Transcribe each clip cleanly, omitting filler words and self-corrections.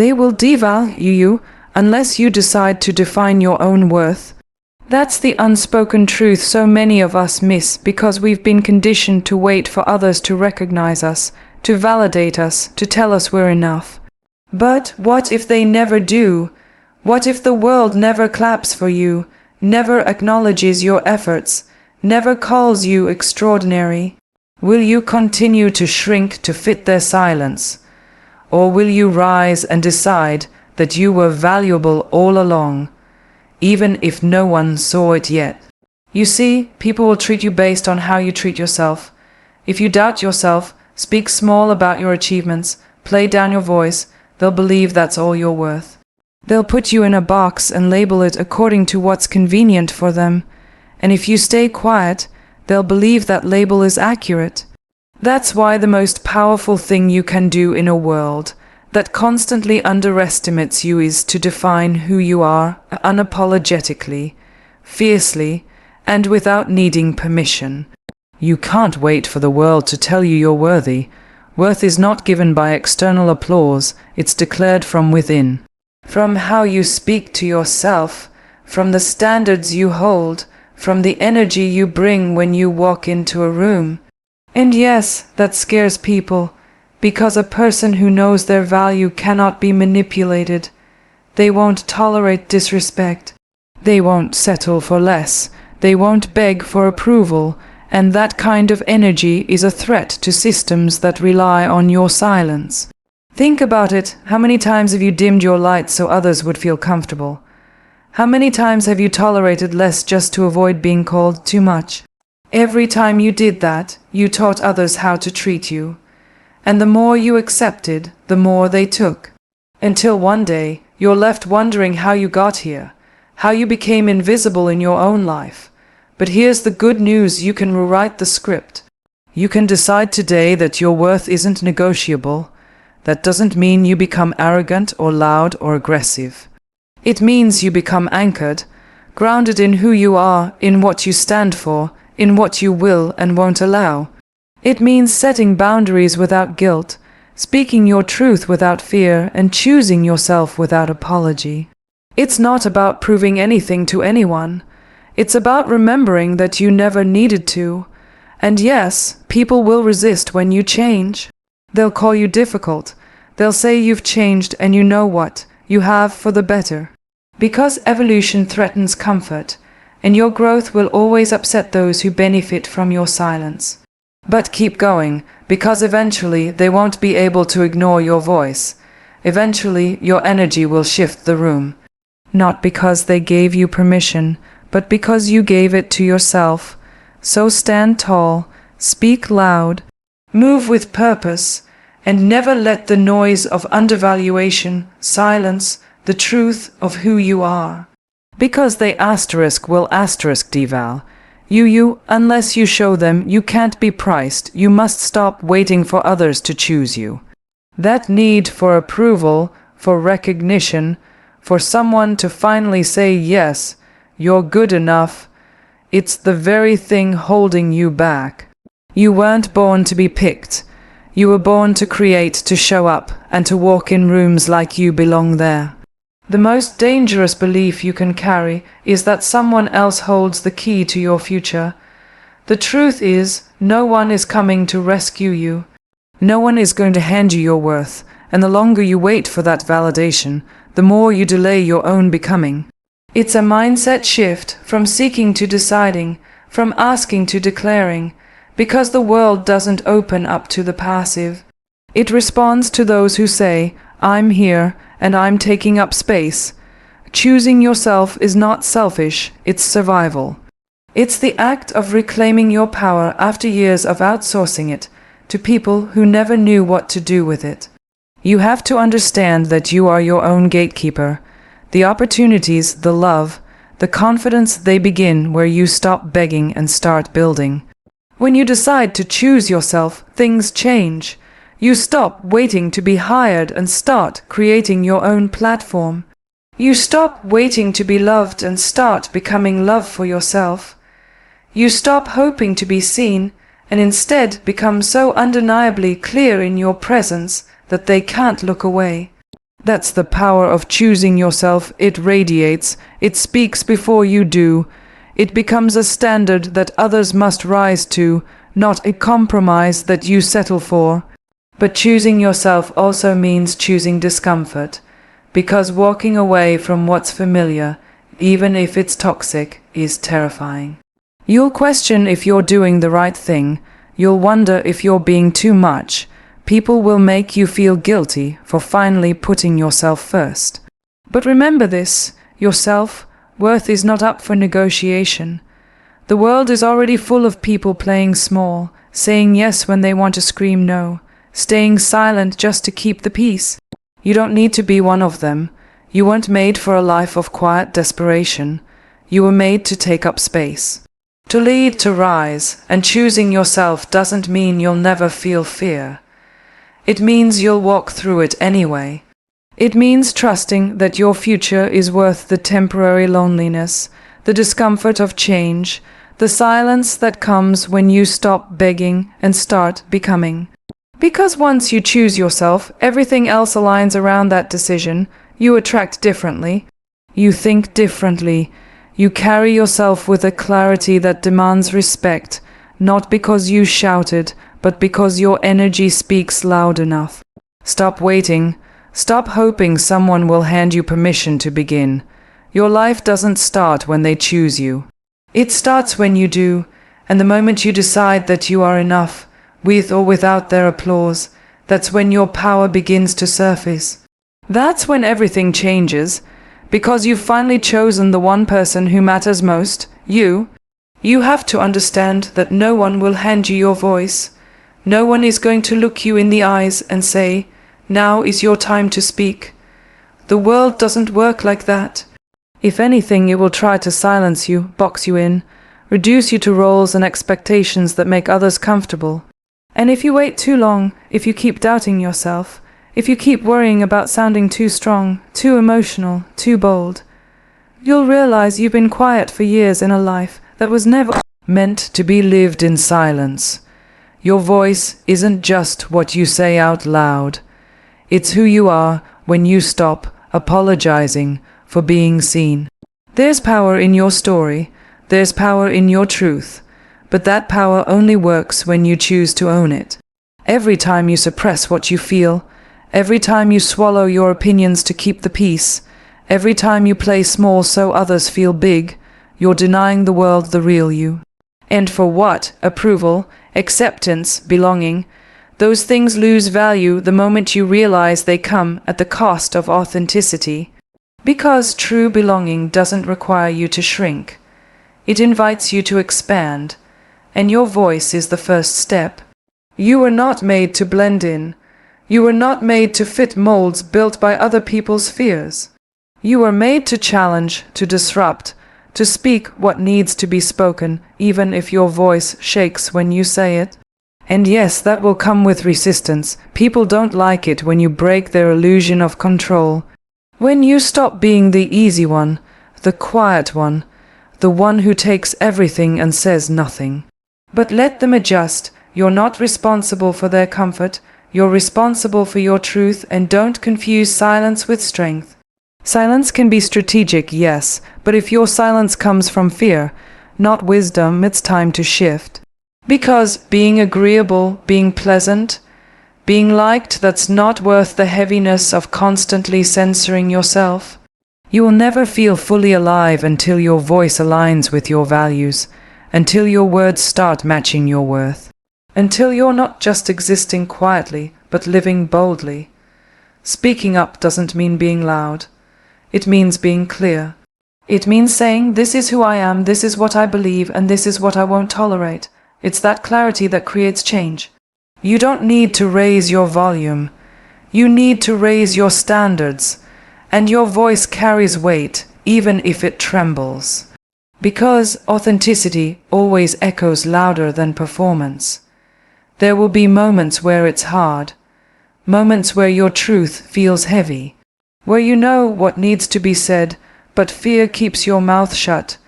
They will devalue you unless you decide to define your own worth. That's the unspoken truth so many of us miss because we've been conditioned to wait for others to recognize us, to validate us, to tell us we're enough. But what if they never do? What if the world never claps for you, never acknowledges your efforts, never calls you extraordinary? Will you continue to shrink to fit their silence? Or will you rise and decide that you were valuable all along, even if no one saw it yet? You see, people will treat you based on how you treat yourself. If you doubt yourself, speak small about your achievements, play down your voice, they'll believe that's all you're worth. They'll put you in a box and label it according to what's convenient for them. And if you stay quiet, they'll believe that label is accurate. That's why the most powerful thing you can do in a world that constantly underestimates you is to define who you are unapologetically, fiercely, and without needing permission. You can't wait for the world to tell you you're worthy. Worth is not given by external applause, it's declared from within. From how you speak to yourself, from the standards you hold, from the energy you bring when you walk into a room. And yes, that scares people, because a person who knows their value cannot be manipulated. They won't tolerate disrespect. They won't settle for less. They won't beg for approval, and that kind of energy is a threat to systems that rely on your silence. Think about it. How many times have you dimmed your light so others would feel comfortable? How many times have you tolerated less just to avoid being called too much? Every time you did that, you taught others how to treat you. And the more you accepted, the more they took. Until one day, you're left wondering how you got here, how you became invisible in your own life. But here's the good news: you can rewrite the script. You can decide today that your worth isn't negotiable. That doesn't mean you become arrogant or loud or aggressive. It means you become anchored, grounded in who you are, in what you stand for, in what you will and won't allow. It means setting boundaries without guilt, speaking your truth without fear, and choosing yourself without apology. It's not about proving anything to anyone. It's about remembering that you never needed to. And yes, people will resist when you change. They'll call you difficult. They'll say you've changed, and you know what? You have for the better. Because evolution threatens comfort, and your growth will always upset those who benefit from your silence. But keep going, because eventually they won't be able to ignore your voice. Eventually your energy will shift the room. Not because they gave you permission, but because you gave it to yourself. So stand tall, speak loud, move with purpose, and never let the noise of undervaluation silence the truth of who you are. Because they will deval. You, unless you show them you can't be priced, you must stop waiting for others to choose you. That need for approval, for recognition, for someone to finally say yes, you're good enough, it's the very thing holding you back. You weren't born to be picked. You were born to create, to show up, and to walk in rooms like you belong there. The most dangerous belief you can carry is that someone else holds the key to your future. The truth is, no one is coming to rescue you. No one is going to hand you your worth, and the longer you wait for that validation, the more you delay your own becoming. It's a mindset shift from seeking to deciding, from asking to declaring, because the world doesn't open up to the passive. It responds to those who say, I'm here, and I'm taking up space. Choosing yourself is not selfish, it's survival. It's the act of reclaiming your power after years of outsourcing it to people who never knew what to do with it. You have to understand that you are your own gatekeeper. The opportunities, the love, the confidence, they begin where you stop begging and start building. When you decide to choose yourself, things change. You stop waiting to be hired and start creating your own platform. You stop waiting to be loved and start becoming love for yourself. You stop hoping to be seen and instead become so undeniably clear in your presence that they can't look away. That's the power of choosing yourself. It radiates, it speaks before you do. It becomes a standard that others must rise to, not a compromise that you settle for. But choosing yourself also means choosing discomfort, because walking away from what's familiar, even if it's toxic, is terrifying. You'll question if you're doing the right thing. You'll wonder if you're being too much. People will make you feel guilty for finally putting yourself first. But remember this, your self-worth is not up for negotiation. The world is already full of people playing small, saying yes when they want to scream no, staying silent just to keep the peace. You don't need to be one of them. You weren't made for a life of quiet desperation. You were made to take up space, to lead, to rise, and choosing yourself doesn't mean you'll never feel fear. It means you'll walk through it anyway. It means trusting that your future is worth the temporary loneliness, the discomfort of change, the silence that comes when you stop begging and start becoming. Because once you choose yourself, everything else aligns around that decision. You attract differently. You think differently. You carry yourself with a clarity that demands respect, not because you shouted, but because your energy speaks loud enough. Stop waiting. Stop hoping someone will hand you permission to begin. Your life doesn't start when they choose you. It starts when you do, and the moment you decide that you are enough, with or without their applause, that's when your power begins to surface. That's when everything changes, because you've finally chosen the one person who matters most, you. You have to understand that no one will hand you your voice. No one is going to look you in the eyes and say, "Now is your time to speak." The world doesn't work like that. If anything, it will try to silence you, box you in, reduce you to roles and expectations that make others comfortable. And if you wait too long, if you keep doubting yourself, if you keep worrying about sounding too strong, too emotional, too bold, you'll realize you've been quiet for years in a life that was never meant to be lived in silence. Your voice isn't just what you say out loud. It's who you are when you stop apologizing for being seen. There's power in your story. There's power in your truth. But that power only works when you choose to own it. Every time you suppress what you feel, every time you swallow your opinions to keep the peace, every time you play small so others feel big, you're denying the world the real you. And for what? Approval, acceptance, belonging. Those things lose value the moment you realize they come at the cost of authenticity. Because true belonging doesn't require you to shrink. It invites you to expand. And your voice is the first step. You were not made to blend in. You were not made to fit molds built by other people's fears. You were made to challenge, to disrupt, to speak what needs to be spoken, even if your voice shakes when you say it. And yes, that will come with resistance. People don't like it when you break their illusion of control. When you stop being the easy one, the quiet one, the one who takes everything and says nothing. But let them adjust. You're not responsible for their comfort. You're responsible for your truth, and don't confuse silence with strength. Silence can be strategic, yes, but if your silence comes from fear, not wisdom, it's time to shift. Because being agreeable, being pleasant, being liked, that's not worth the heaviness of constantly censoring yourself. You will never feel fully alive until your voice aligns with your values, until your words start matching your worth, until you're not just existing quietly, but living boldly. Speaking up doesn't mean being loud. It means being clear. It means saying, this is who I am, this is what I believe, and this is what I won't tolerate. It's that clarity that creates change. You don't need to raise your volume. You need to raise your standards. And your voice carries weight, even if it trembles. Because authenticity always echoes louder than performance. There will be moments where it's hard. Moments where your truth feels heavy. Where you know what needs to be said, but fear keeps your mouth shut.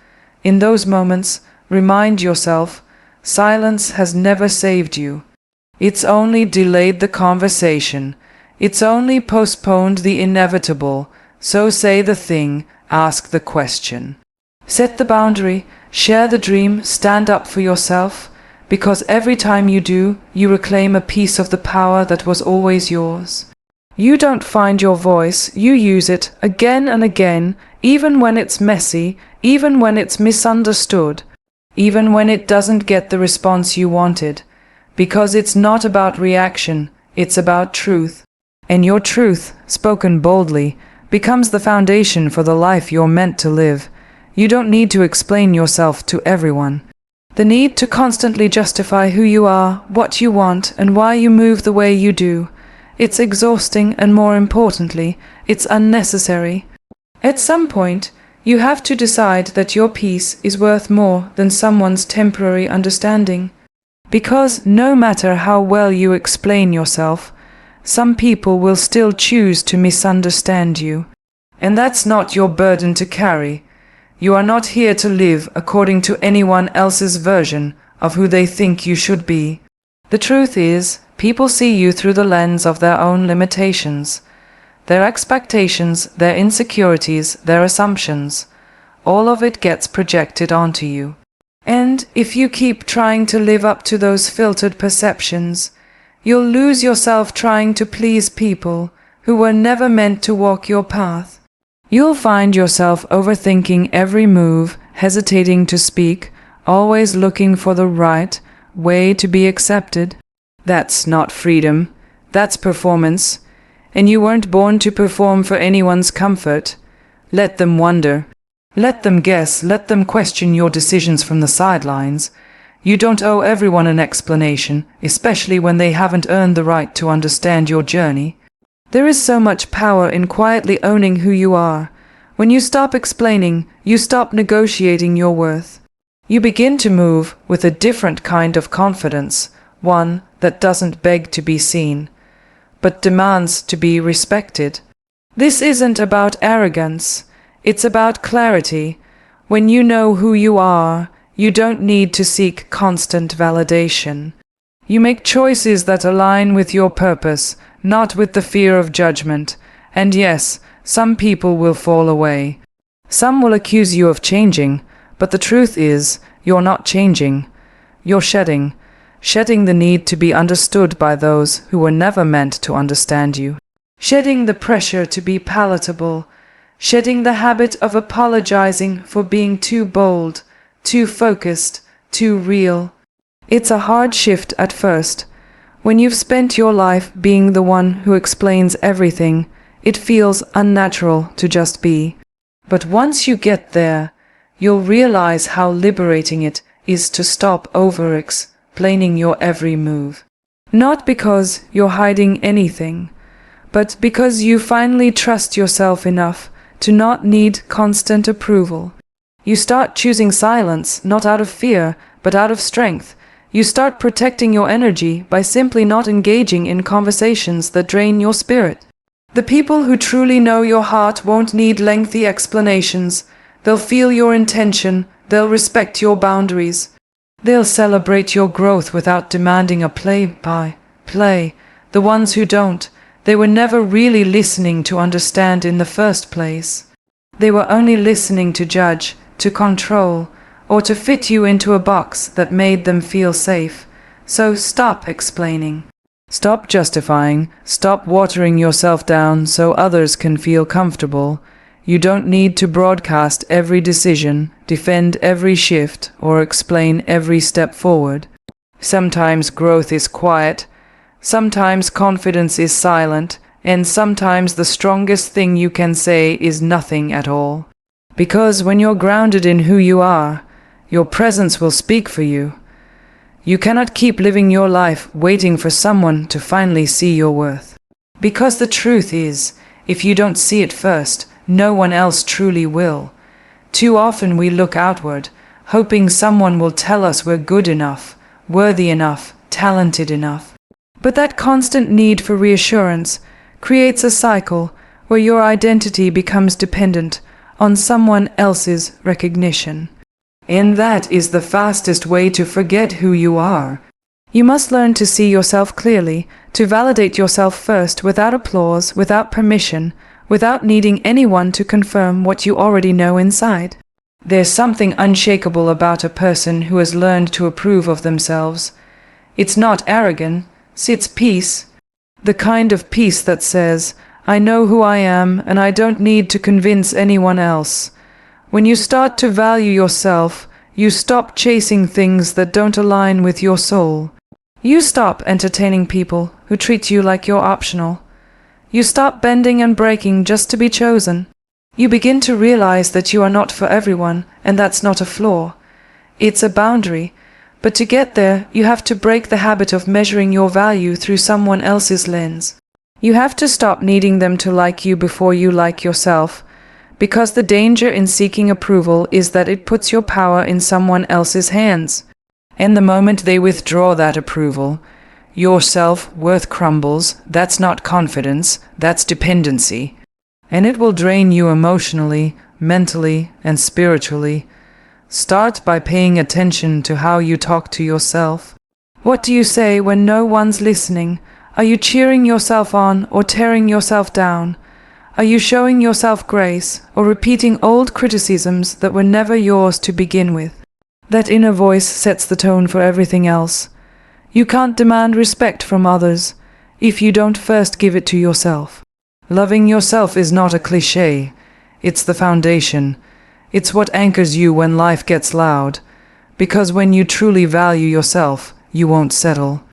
In those moments, remind yourself, silence has never saved you. It's only delayed the conversation. It's only postponed the inevitable. So say the thing, ask the question. Set the boundary, share the dream, stand up for yourself, because every time you do, you reclaim a piece of the power that was always yours. You don't find your voice, you use it again and again, even when it's messy, even when it's misunderstood, even when it doesn't get the response you wanted. Because it's not about reaction, it's about truth. And your truth, spoken boldly, becomes the foundation for the life you're meant to live. You don't need to explain yourself to everyone. The need to constantly justify who you are, what you want, and why you move the way you do. It's exhausting, and more importantly, it's unnecessary. At some point, you have to decide that your peace is worth more than someone's temporary understanding. Because no matter how well you explain yourself, some people will still choose to misunderstand you. And that's not your burden to carry. You are not here to live according to anyone else's version of who they think you should be. The truth is, people see you through the lens of their own limitations, their expectations, their insecurities, their assumptions. All of it gets projected onto you. And if you keep trying to live up to those filtered perceptions, you'll lose yourself trying to please people who were never meant to walk your path. You'll find yourself overthinking every move, hesitating to speak, always looking for the right way to be accepted. That's not freedom, that's performance. And you weren't born to perform for anyone's comfort. Let them wonder. Let them guess, let them question your decisions from the sidelines. You don't owe everyone an explanation, especially when they haven't earned the right to understand your journey. There is so much power in quietly owning who you are. When you stop explaining, you stop negotiating your worth. You begin to move with a different kind of confidence, one that doesn't beg to be seen, but demands to be respected. This isn't about arrogance, it's about clarity. When you know who you are, you don't need to seek constant validation. You make choices that align with your purpose, not with the fear of judgment. And yes, some people will fall away. Some will accuse you of changing, but the truth is, you're not changing. You're shedding the need to be understood by those who were never meant to understand you. Shedding the pressure to be palatable. Shedding the habit of apologizing for being too bold, too focused, too real. It's a hard shift at first. When you've spent your life being the one who explains everything, it feels unnatural to just be. But once you get there, you'll realize how liberating it is to stop over-explaining your every move. Not because you're hiding anything, but because you finally trust yourself enough to not need constant approval. You start choosing silence, not out of fear, but out of strength. You start protecting your energy by simply not engaging in conversations that drain your spirit. The people who truly know your heart won't need lengthy explanations. They'll feel your intention, they'll respect your boundaries. They'll celebrate your growth without demanding a play-by-play. The ones who don't, they were never really listening to understand in the first place. They were only listening to judge, to control, or to fit you into a box that made them feel safe. So stop explaining. Stop justifying. Stop watering yourself down so others can feel comfortable. You don't need to broadcast every decision, defend every shift, or explain every step forward. Sometimes growth is quiet, sometimes confidence is silent, and sometimes the strongest thing you can say is nothing at all. Because when you're grounded in who you are, your presence will speak for you. You cannot keep living your life waiting for someone to finally see your worth. Because the truth is, if you don't see it first, no one else truly will. Too often we look outward, hoping someone will tell us we're good enough, worthy enough, talented enough. But that constant need for reassurance creates a cycle where your identity becomes dependent on someone else's recognition. And that is the fastest way to forget who you are. You must learn to see yourself clearly, to validate yourself first without applause, without permission, without needing anyone to confirm what you already know inside. There's something unshakable about a person who has learned to approve of themselves. It's not arrogance, it's peace. The kind of peace that says, I know who I am and I don't need to convince anyone else. When you start to value yourself, you stop chasing things that don't align with your soul. You stop entertaining people who treat you like you're optional. You stop bending and breaking just to be chosen. You begin to realize that you are not for everyone, and that's not a flaw. It's a boundary. But to get there, you have to break the habit of measuring your value through someone else's lens. You have to stop needing them to like you before you like yourself, because the danger in seeking approval is that it puts your power in someone else's hands. And the moment they withdraw that approval, your self-worth crumbles. That's not confidence, that's dependency. And it will drain you emotionally, mentally, and spiritually. Start by paying attention to how you talk to yourself. What do you say when no one's listening? Are you cheering yourself on or tearing yourself down? Are you showing yourself grace or repeating old criticisms that were never yours to begin with? That inner voice sets the tone for everything else. You can't demand respect from others if you don't first give it to yourself. Loving yourself is not a cliché. It's the foundation. It's what anchors you when life gets loud. Because when you truly value yourself, you won't settle.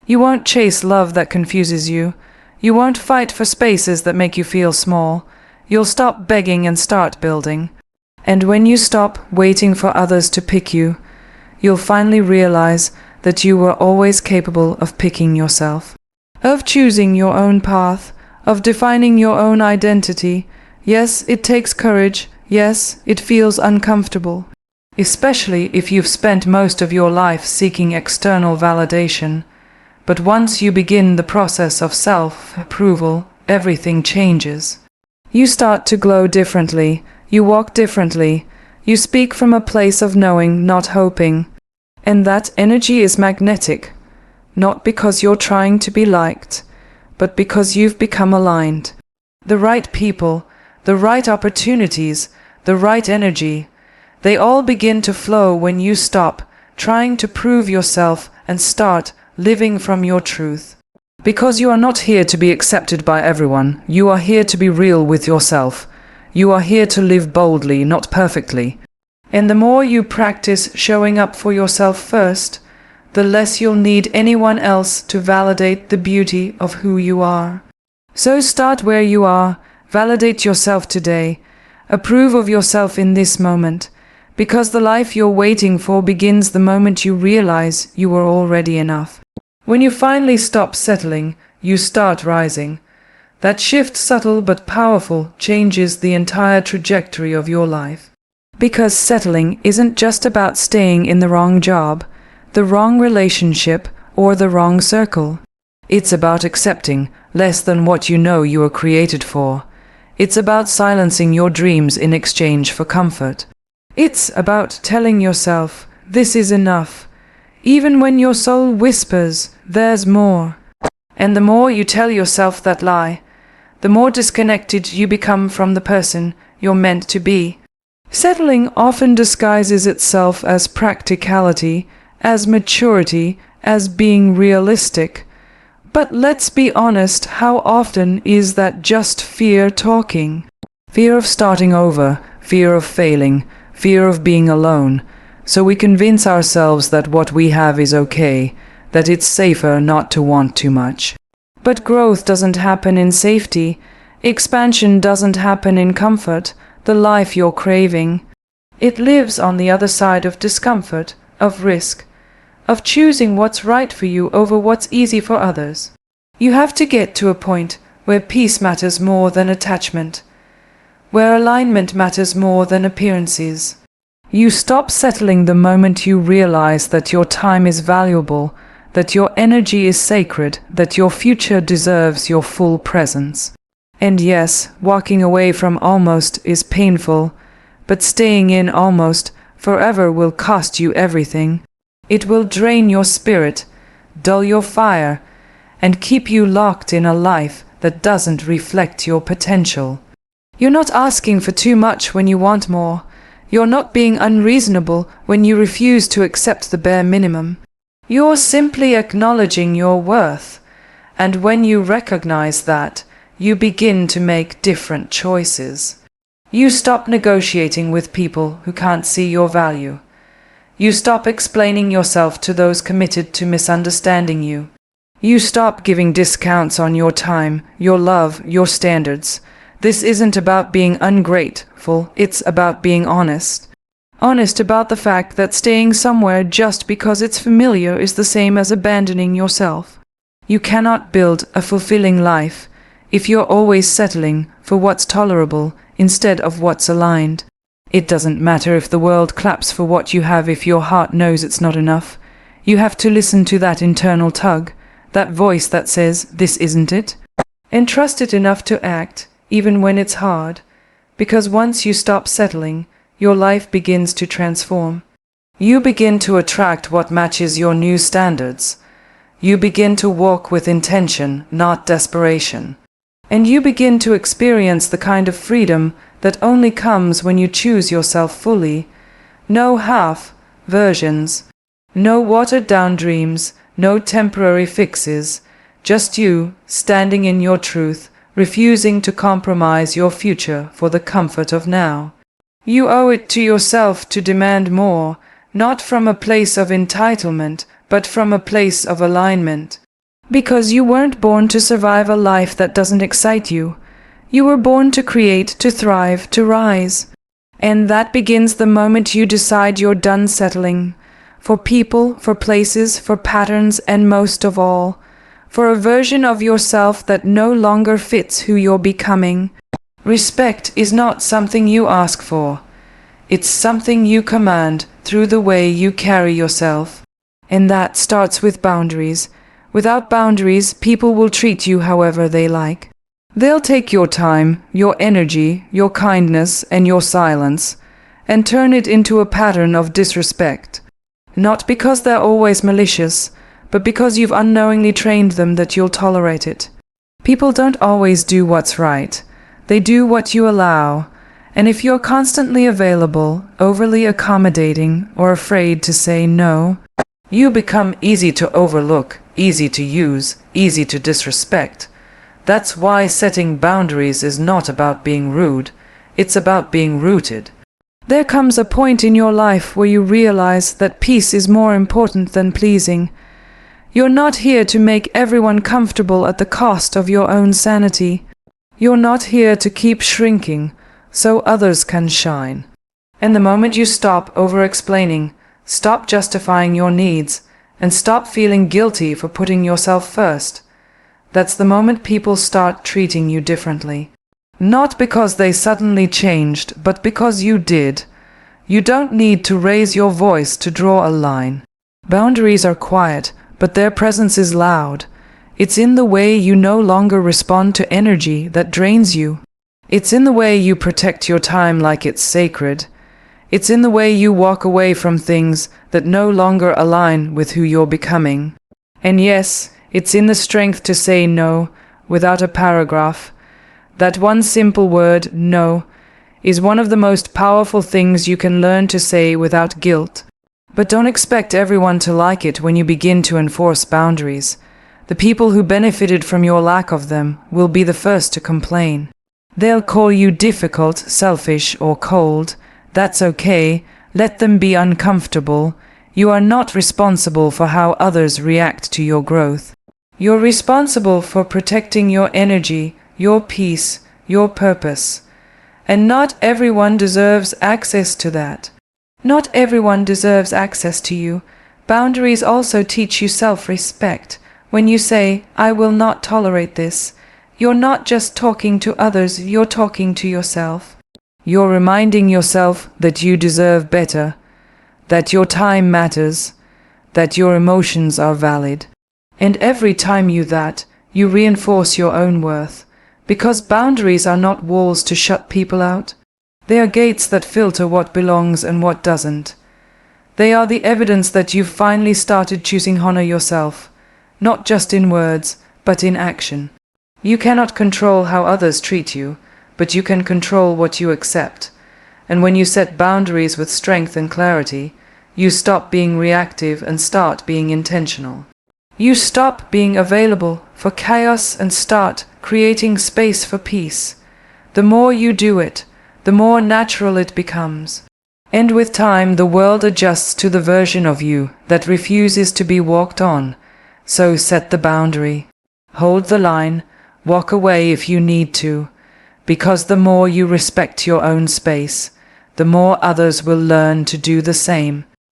You won't chase love that confuses you. You won't fight for spaces that make you feel small. You'll stop begging and start building. And when you stop waiting for others to pick you, you'll finally realize that you were always capable of picking yourself, of choosing your own path, of defining your own identity. Yes, it takes courage. Yes, it feels uncomfortable, especially if you've spent most of your life seeking external validation. But once you begin the process of self-approval, everything changes. You start to glow differently. You walk differently. You speak from a place of knowing, not hoping. And that energy is magnetic, not because you're trying to be liked, but because you've become aligned. The right people, the right opportunities, the right energy, they all begin to flow when you stop trying to prove yourself and start living from your truth. Because you are not here to be accepted by everyone. You are here to be real with yourself. You are here to live boldly, not perfectly. And the more you practice showing up for yourself first, the less you'll need anyone else to validate the beauty of who you are. So start where you are, validate yourself today, approve of yourself in this moment, because the life you're waiting for begins the moment you realize you were already enough. When you finally stop settling, you start rising. That shift, subtle but powerful, changes the entire trajectory of your life. Because settling isn't just about staying in the wrong job, the wrong relationship, or the wrong circle. It's about accepting less than what you know you were created for. It's about silencing your dreams in exchange for comfort. It's about telling yourself, this is enough, even when your soul whispers, there's more. And the more you tell yourself that lie, the more disconnected you become from the person you're meant to be. Settling often disguises itself as practicality, as maturity, as being realistic. But let's be honest, how often is that just fear talking? Fear of starting over, fear of failing, fear of being alone. So we convince ourselves that what we have is okay, that it's safer not to want too much. But growth doesn't happen in safety. Expansion doesn't happen in comfort, the life you're craving. It lives on the other side of discomfort, of risk, of choosing what's right for you over what's easy for others. You have to get to a point where peace matters more than attachment, where alignment matters more than appearances. You stop settling the moment you realize that your time is valuable, that your energy is sacred, that your future deserves your full presence. And yes, walking away from almost is painful, but staying in almost forever will cost you everything. It will drain your spirit, dull your fire, and keep you locked in a life that doesn't reflect your potential. You're not asking for too much when you want more. You're not being unreasonable when you refuse to accept the bare minimum. You're simply acknowledging your worth. And when you recognize that, you begin to make different choices. You stop negotiating with people who can't see your value. You stop explaining yourself to those committed to misunderstanding you. You stop giving discounts on your time, your love, your standards. This isn't about being ungrateful, it's about being honest. Honest about the fact that staying somewhere just because it's familiar is the same as abandoning yourself. You cannot build a fulfilling life if you're always settling for what's tolerable instead of what's aligned. It doesn't matter if the world claps for what you have if your heart knows it's not enough. You have to listen to that internal tug, that voice that says, "This isn't it," and trust it enough to act, even when it's hard, because once you stop settling, your life begins to transform. You begin to attract what matches your new standards. You begin to walk with intention, not desperation. And you begin to experience the kind of freedom that only comes when you choose yourself fully. No half versions, no watered-down dreams, no temporary fixes, just you standing in your truth, refusing to compromise your future for the comfort of now. You owe it to yourself to demand more, not from a place of entitlement, but from a place of alignment. Because you weren't born to survive a life that doesn't excite you. You were born to create, to thrive, to rise. And that begins the moment you decide you're done settling. For people, for places, for patterns, and most of all, for a version of yourself that no longer fits who you're becoming. Respect is not something you ask for. It's something you command through the way you carry yourself. And that starts with boundaries. Without boundaries, people will treat you however they like. They'll take your time, your energy, your kindness, and your silence, and turn it into a pattern of disrespect. Not because they're always malicious, but because you've unknowingly trained them that you'll tolerate it. People don't always do what's right. They do what you allow. And if you're constantly available, overly accommodating, or afraid to say no, you become easy to overlook, easy to use, easy to disrespect. That's why setting boundaries is not about being rude. It's about being rooted. There comes a point in your life where you realize that peace is more important than pleasing. You're not here to make everyone comfortable at the cost of your own sanity. You're not here to keep shrinking so others can shine. And the moment you stop over-explaining, stop justifying your needs, and stop feeling guilty for putting yourself first, that's the moment people start treating you differently. Not because they suddenly changed, but because you did. You don't need to raise your voice to draw a line. Boundaries are quiet, but their presence is loud. It's in the way you no longer respond to energy that drains you. It's in the way you protect your time like it's sacred. It's in the way you walk away from things that no longer align with who you're becoming. And yes, it's in the strength to say no without a paragraph. That one simple word, no, is one of the most powerful things you can learn to say without guilt. But don't expect everyone to like it when you begin to enforce boundaries. The people who benefited from your lack of them will be the first to complain. They'll call you difficult, selfish, or cold. That's okay. Let them be uncomfortable. You are not responsible for how others react to your growth. You're responsible for protecting your energy, your peace, your purpose. And not everyone deserves access to that. Not everyone deserves access to you. Boundaries also teach you self-respect. When you say, "I will not tolerate this," you're not just talking to others, you're talking to yourself. You're reminding yourself that you deserve better, that your time matters, that your emotions are valid. And every time you reinforce your own worth. Because boundaries are not walls to shut people out. They are gates that filter what belongs and what doesn't. They are the evidence that you've finally started choosing honor yourself. not just in words, but in action. You cannot control how others treat you, but you can control what you accept. And when you set boundaries with strength and clarity, you stop being reactive and start being intentional. You stop being available for chaos and start creating space for peace. The more you do it, the more natural it becomes. And with time, the world adjusts to the version of you that refuses to be walked on. So set the boundary. Hold the line. Walk away if you need to. Because the more you respect your own space, the more others will learn to do the same.